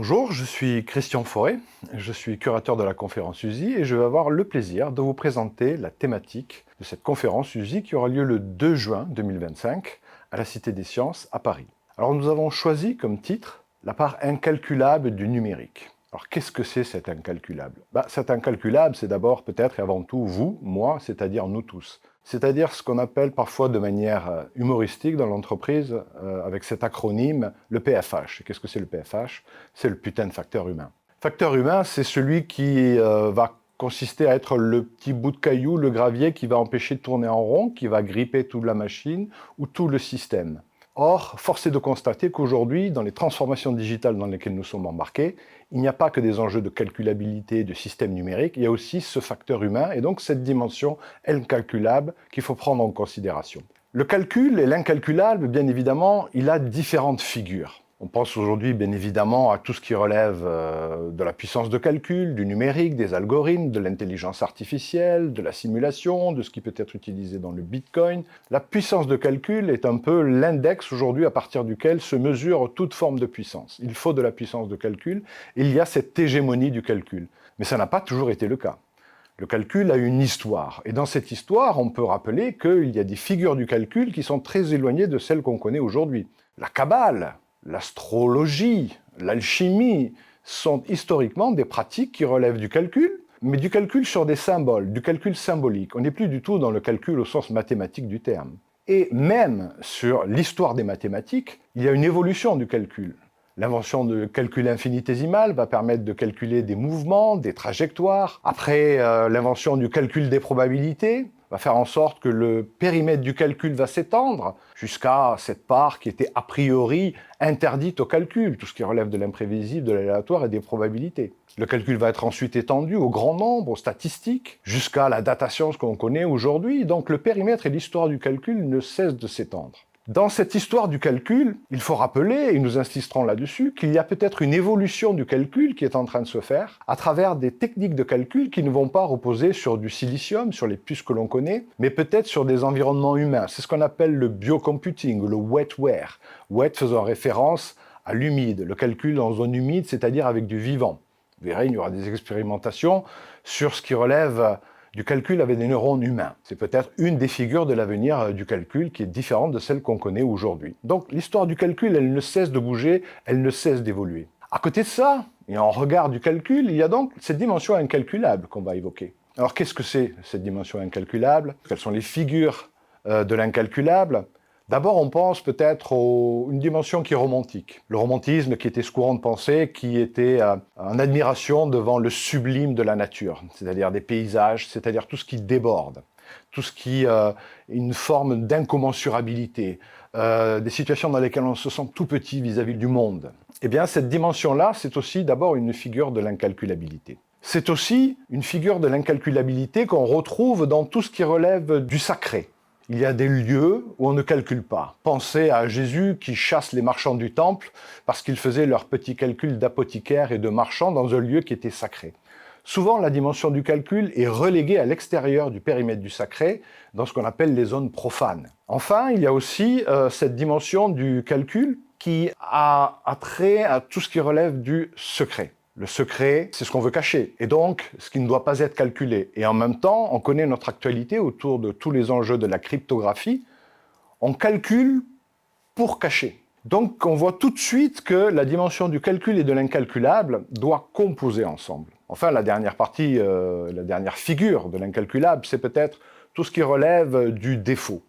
Bonjour, je suis Christian Forêt, je suis curateur de la conférence USI et je vais avoir le plaisir de vous présenter la thématique de cette conférence USI qui aura lieu le 2 juin 2025 à la Cité des Sciences à Paris. Alors nous avons choisi comme titre la part incalculable du numérique. Alors qu'est-ce que c'est cet incalculable? Cet incalculable, c'est d'abord peut-être et avant tout vous, moi, c'est-à-dire nous tous. C'est-à-dire ce qu'on appelle parfois de manière humoristique dans l'entreprise, avec cet acronyme, le PFH. Et qu'est-ce que c'est le PFH? C'est le putain de facteur humain. Facteur humain, c'est celui qui va consister à être le petit bout de caillou, le gravier qui va empêcher de tourner en rond, qui va gripper toute la machine ou tout le système. Or, force est de constater qu'aujourd'hui, dans les transformations digitales dans lesquelles nous sommes embarqués, il n'y a pas que des enjeux de calculabilité, de système numérique, il y a aussi ce facteur humain et donc cette dimension incalculable qu'il faut prendre en considération. Le calcul et l'incalculable, bien évidemment, il a différentes figures. On pense aujourd'hui, bien évidemment, à tout ce qui relève de la puissance de calcul, du numérique, des algorithmes, de l'intelligence artificielle, de la simulation, de ce qui peut être utilisé dans le Bitcoin. La puissance de calcul est un peu l'index aujourd'hui à partir duquel se mesure toute forme de puissance. Il faut de la puissance de calcul, et il y a cette hégémonie du calcul. Mais ça n'a pas toujours été le cas. Le calcul a une histoire, et dans cette histoire, on peut rappeler qu'il y a des figures du calcul qui sont très éloignées de celles qu'on connaît aujourd'hui. La Kabbale, l'astrologie, l'alchimie sont historiquement des pratiques qui relèvent du calcul, mais du calcul sur des symboles, du calcul symbolique. On n'est plus du tout dans le calcul au sens mathématique du terme. Et même sur l'histoire des mathématiques, il y a une évolution du calcul. L'invention de calcul infinitésimal va permettre de calculer des mouvements, des trajectoires. Après, l'invention du calcul des probabilités va faire en sorte que le périmètre du calcul va s'étendre jusqu'à cette part qui était a priori interdite au calcul, tout ce qui relève de l'imprévisible, de l'aléatoire et des probabilités. Le calcul va être ensuite étendu au grand nombre, aux statistiques, jusqu'à la datation, ce qu'on connaît aujourd'hui. Donc le périmètre et l'histoire du calcul ne cessent de s'étendre. Dans cette histoire du calcul, il faut rappeler, et nous insisterons là-dessus, qu'il y a peut-être une évolution du calcul qui est en train de se faire à travers des techniques de calcul qui ne vont pas reposer sur du silicium, sur les puces que l'on connaît, mais peut-être sur des environnements humains. C'est ce qu'on appelle le biocomputing, le wetware. Wet faisant référence à l'humide, le calcul en zone humide, c'est-à-dire avec du vivant. Vous verrez, il y aura des expérimentations sur ce qui relève du calcul avec des neurones humains. C'est peut-être une des figures de l'avenir du calcul qui est différente de celle qu'on connaît aujourd'hui. Donc l'histoire du calcul, elle ne cesse de bouger, elle ne cesse d'évoluer. À côté de ça, et en regard du calcul, il y a donc cette dimension incalculable qu'on va évoquer. Alors qu'est-ce que c'est cette dimension incalculable? Quelles sont les figures de l'incalculable? D'abord, on pense peut-être à une dimension qui est romantique. Le romantisme qui était ce courant de pensée qui était en admiration devant le sublime de la nature, c'est-à-dire des paysages, c'est-à-dire tout ce qui déborde, tout ce qui est une forme d'incommensurabilité, des situations dans lesquelles on se sent tout petit vis-à-vis du monde. Eh bien, cette dimension-là, c'est aussi d'abord une figure de l'incalculabilité. C'est aussi une figure de l'incalculabilité qu'on retrouve dans tout ce qui relève du sacré. Il y a des lieux où on ne calcule pas. Pensez à Jésus qui chasse les marchands du temple parce qu'ils faisaient leurs petits calculs d'apothicaires et de marchands dans un lieu qui était sacré. Souvent, la dimension du calcul est reléguée à l'extérieur du périmètre du sacré, dans ce qu'on appelle les zones profanes. Enfin, il y a aussi cette dimension du calcul qui a trait à tout ce qui relève du secret. Le secret, c'est ce qu'on veut cacher, et donc ce qui ne doit pas être calculé. Et en même temps, on connaît notre actualité autour de tous les enjeux de la cryptographie. On calcule pour cacher. Donc on voit tout de suite que la dimension du calcul et de l'incalculable doit composer ensemble. Enfin, la dernière partie, la dernière figure de l'incalculable, c'est peut-être tout ce qui relève du défaut.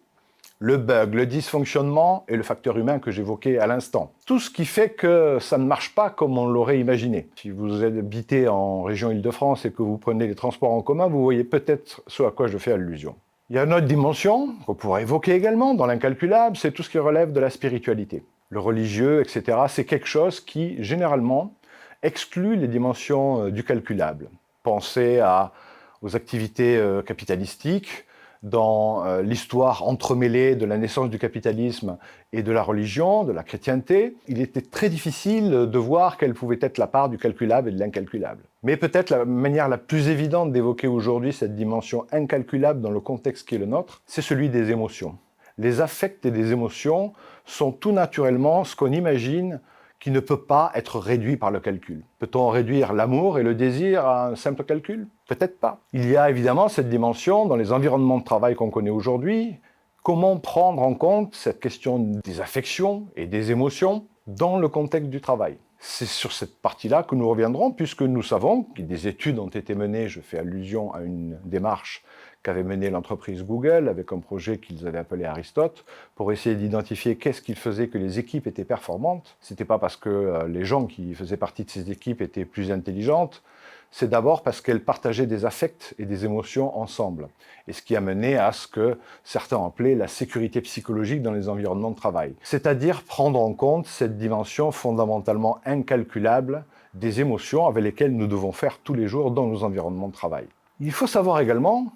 Le bug, le dysfonctionnement et le facteur humain que j'évoquais à l'instant. Tout ce qui fait que ça ne marche pas comme on l'aurait imaginé. Si vous habitez en région Île-de-France et que vous prenez les transports en commun, vous voyez peut-être ce à quoi je fais allusion. Il y a une autre dimension qu'on pourrait évoquer également dans l'incalculable, c'est tout ce qui relève de la spiritualité. Le religieux, etc., c'est quelque chose qui, généralement, exclut les dimensions du calculable. Pensez aux activités capitalistiques, dans l'histoire entremêlée de la naissance du capitalisme et de la religion, de la chrétienté, il était très difficile de voir quelle pouvait être la part du calculable et de l'incalculable. Mais peut-être la manière la plus évidente d'évoquer aujourd'hui cette dimension incalculable dans le contexte qui est le nôtre, c'est celui des émotions. Les affects et les émotions sont tout naturellement ce qu'on imagine qui ne peut pas être réduit par le calcul. Peut-on réduire l'amour et le désir à un simple calcul? Peut-être pas. Il y a évidemment cette dimension dans les environnements de travail qu'on connaît aujourd'hui. Comment prendre en compte cette question des affections et des émotions dans le contexte du travail? C'est sur cette partie-là que nous reviendrons, puisque nous savons que des études ont été menées, je fais allusion à une démarche qu'avait menée l'entreprise Google avec un projet qu'ils avaient appelé Aristote, pour essayer d'identifier qu'est-ce qui faisait que les équipes étaient performantes. Ce n'était pas parce que les gens qui faisaient partie de ces équipes étaient plus intelligentes, c'est d'abord parce qu'elles partageaient des affects et des émotions ensemble. Et ce qui a mené à ce que certains ont appelé la sécurité psychologique dans les environnements de travail. C'est-à-dire prendre en compte cette dimension fondamentalement incalculable des émotions avec lesquelles nous devons faire tous les jours dans nos environnements de travail. Il faut savoir également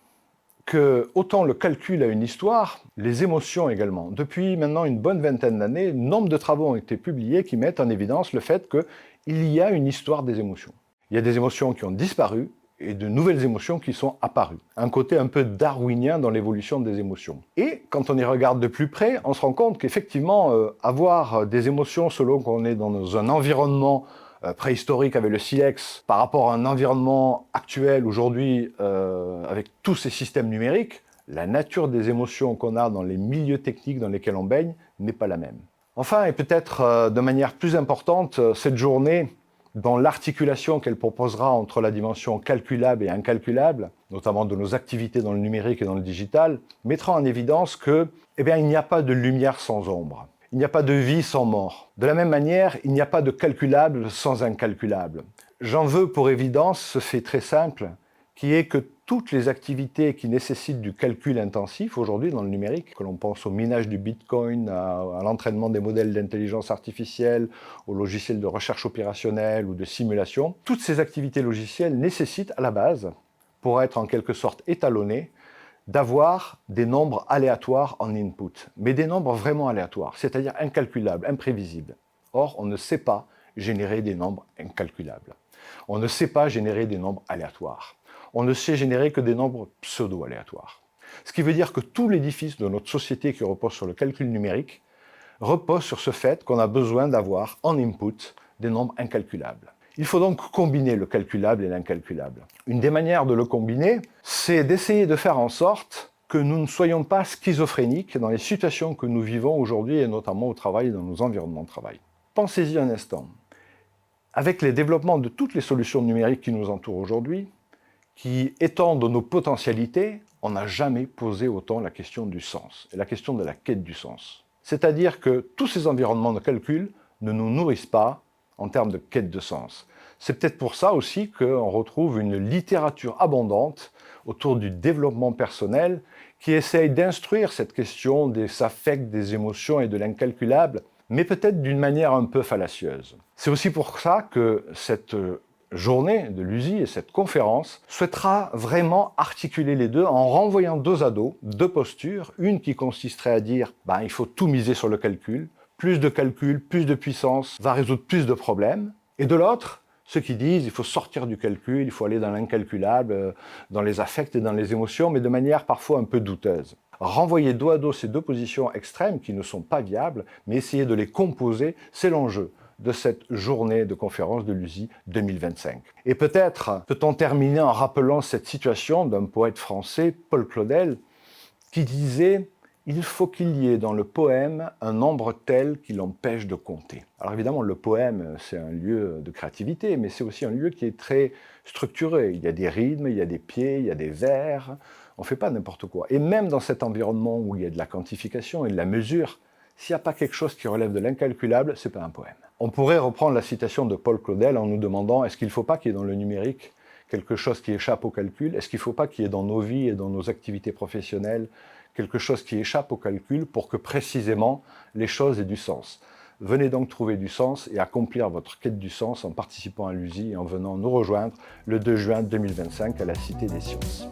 que autant le calcul a une histoire, les émotions également. Depuis maintenant une bonne vingtaine d'années, nombre de travaux ont été publiés qui mettent en évidence le fait qu'il y a une histoire des émotions. Il y a des émotions qui ont disparu et de nouvelles émotions qui sont apparues. Un côté un peu darwinien dans l'évolution des émotions. Et quand on y regarde de plus près, on se rend compte qu'effectivement, avoir des émotions selon qu'on est dans un environnement préhistorique avec le silex par rapport à un environnement actuel aujourd'hui avec tous ces systèmes numériques, la nature des émotions qu'on a dans les milieux techniques dans lesquels on baigne n'est pas la même. Enfin, et peut-être de manière plus importante, cette journée, dans l'articulation qu'elle proposera entre la dimension calculable et incalculable, notamment de nos activités dans le numérique et dans le digital, mettra en évidence que, il n'y a pas de lumière sans ombre. Il n'y a pas de vie sans mort. De la même manière, il n'y a pas de calculable sans incalculable. J'en veux pour évidence ce fait très simple, qui est que toutes les activités qui nécessitent du calcul intensif aujourd'hui dans le numérique, que l'on pense au minage du Bitcoin, à l'entraînement des modèles d'intelligence artificielle, aux logiciels de recherche opérationnelle ou de simulation, toutes ces activités logicielles nécessitent à la base, pour être en quelque sorte étalonnées, d'avoir des nombres aléatoires en input, mais des nombres vraiment aléatoires, c'est-à-dire incalculables, imprévisibles. Or, on ne sait pas générer des nombres incalculables. On ne sait pas générer des nombres aléatoires. On ne sait générer que des nombres pseudo-aléatoires. Ce qui veut dire que tout l'édifice de notre société qui repose sur le calcul numérique repose sur ce fait qu'on a besoin d'avoir en input des nombres incalculables. Il faut donc combiner le calculable et l'incalculable. Une des manières de le combiner, c'est d'essayer de faire en sorte que nous ne soyons pas schizophréniques dans les situations que nous vivons aujourd'hui et notamment au travail et dans nos environnements de travail. Pensez-y un instant. Avec les développements de toutes les solutions numériques qui nous entourent aujourd'hui, qui étendent nos potentialités, on n'a jamais posé autant la question du sens et la question de la quête du sens. C'est-à-dire que tous ces environnements de calcul ne nous nourrissent pas en termes de quête de sens. C'est peut-être pour ça aussi qu'on retrouve une littérature abondante autour du développement personnel qui essaye d'instruire cette question des affects, des émotions et de l'incalculable, mais peut-être d'une manière un peu fallacieuse. C'est aussi pour ça que cette journée de l'USI et cette conférence souhaitera vraiment articuler les deux en renvoyant dos à dos deux postures, une qui consisterait à dire il faut tout miser sur le calcul, plus de puissance va résoudre plus de problèmes, et de l'autre, ceux qui disent il faut sortir du calcul, il faut aller dans l'incalculable, dans les affects et dans les émotions, mais de manière parfois un peu douteuse. Renvoyer dos à dos ces deux positions extrêmes qui ne sont pas viables, mais essayer de les composer, c'est l'enjeu de cette journée de conférence de l'USI 2025. Et peut-être peut-on terminer en rappelant cette citation d'un poète français, Paul Claudel, qui disait « Il faut qu'il y ait dans le poème un nombre tel qu'il empêche de compter ». Alors évidemment, le poème, c'est un lieu de créativité, mais c'est aussi un lieu qui est très structuré. Il y a des rythmes, il y a des pieds, il y a des vers. On ne fait pas n'importe quoi. Et même dans cet environnement où il y a de la quantification et de la mesure, s'il n'y a pas quelque chose qui relève de l'incalculable, ce n'est pas un poème. On pourrait reprendre la citation de Paul Claudel en nous demandant est-ce qu'il ne faut pas qu'il y ait dans le numérique quelque chose qui échappe au calcul? Est-ce qu'il ne faut pas qu'il y ait dans nos vies et dans nos activités professionnelles quelque chose qui échappe au calcul pour que précisément les choses aient du sens? Venez donc trouver du sens et accomplir votre quête du sens en participant à l'USI et en venant nous rejoindre le 2 juin 2025 à la Cité des Sciences.